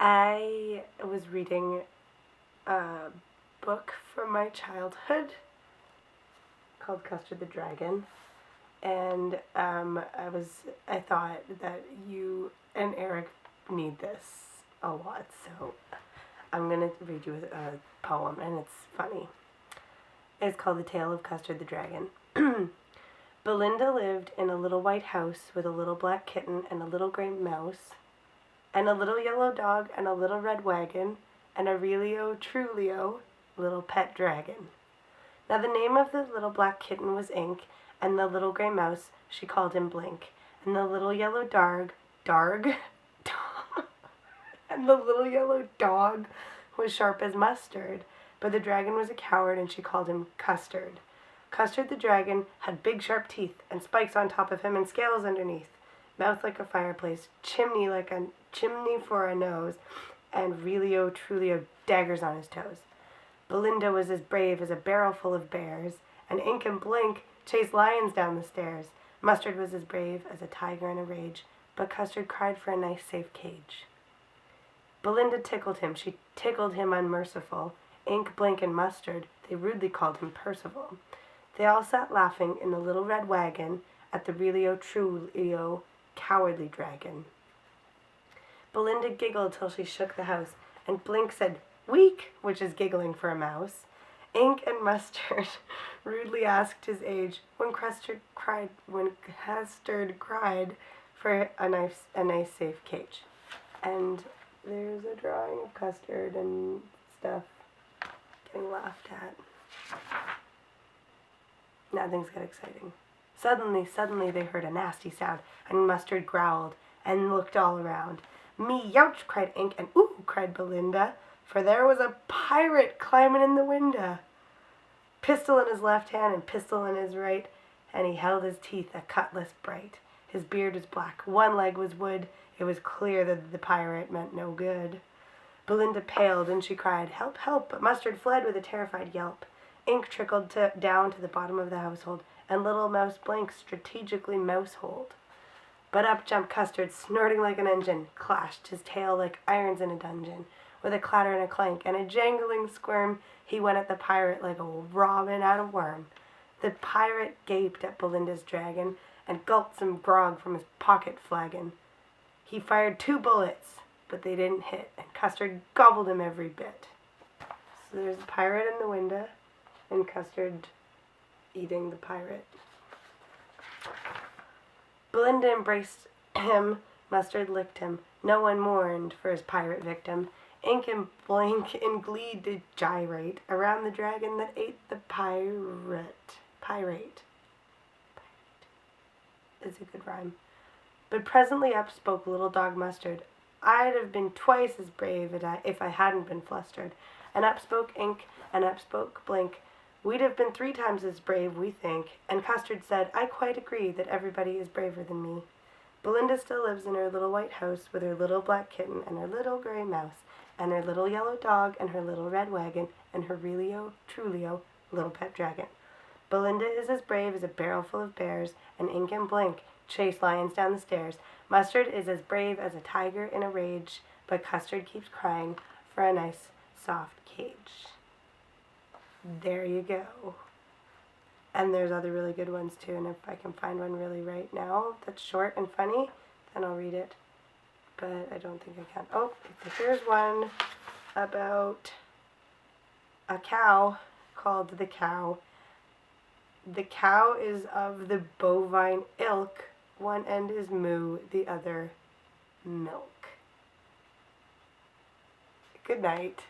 I was reading a book from my childhood called Custard the Dragon, and I thought that you and Eric need this a lot, so I'm gonna read you a poem, and it's funny. It's called The Tale of Custard the Dragon. Belinda lived in a little white house with a little black kitten and a little gray mouse, and a little yellow dog and a little red wagon, and a Relio Trulio little pet dragon. Now the name of the little black kitten was Ink, and the little gray mouse she called him Blink, and the little yellow Darg, and the little yellow dog was sharp as mustard, but the dragon was a coward and she called him Custard. Custard the dragon had big sharp teeth, and spikes on top of him and scales underneath, mouth like a fireplace, chimney like a chimney for a nose, and Relio Trulio daggers on his toes. Belinda was as brave as a barrel full of bears, and Ink and Blink chased lions down the stairs. Mustard was as brave as a tiger in a rage, but Custard cried for a nice safe cage. Belinda tickled him, she tickled him unmerciful. Ink, Blink, and Mustard, they rudely called him Percival. They all sat laughing in the little red wagon at the Relio Trulio cowardly dragon. Belinda giggled till she shook the house, and Blink said, "Weak," which is giggling for a mouse. Ink and Mustard rudely asked his age when Custard cried for a nice safe cage. And there's a drawing of Custard and stuff getting laughed at. Now things get exciting. Suddenly they heard a nasty sound, and Mustard growled and looked all around. "Me youch," cried Ink, and "Ooh," cried Belinda, for there was a pirate climbing in the window. Pistol in his left hand and pistol in his right, and he held his teeth a cutlass bright. His beard was black, one leg was wood, it was clear that the pirate meant no good. Belinda paled, and she cried, "Help, help," but Mustard fled with a terrified yelp. Ink trickled down to the bottom of the household, and little Mouse Blink strategically mouseholed. But up jumped Custard, snorting like an engine, clashed his tail like irons in a dungeon. With a clatter and a clank and a jangling squirm, he went at the pirate like a robin at a worm. The pirate gaped at Belinda's dragon and gulped some grog from his pocket flagon. He fired 2 bullets, but they didn't hit, and Custard gobbled him every bit. So there's a pirate in the window, and Custard eating the pirate. Belinda embraced him, Mustard licked him. No one mourned for his pirate victim. Ink and Blink in glee did gyrate around the dragon that ate the pirate. It's a good rhyme. But presently up spoke little dog Mustard. "I'd have been twice as brave if I hadn't been flustered." And up spoke Ink, and up spoke Blink. "We'd have been 3 times as brave, we think." And Custard said, "I quite agree that everybody is braver than me." Belinda still lives in her little white house with her little black kitten and her little gray mouse, and her little yellow dog and her little red wagon and her Relio Trulio little pet dragon. Belinda is as brave as a barrel full of bears, and Ink and Blink chase lions down the stairs. Mustard is as brave as a tiger in a rage, but Custard keeps crying for a nice soft cage. There you go. And there's other really good ones too, and if I can find one really right now that's short and funny, then I'll read it. But I don't think I can. Oh, here's one about a cow called the Cow. The cow is of the bovine ilk. One end is moo, the other milk. Good night.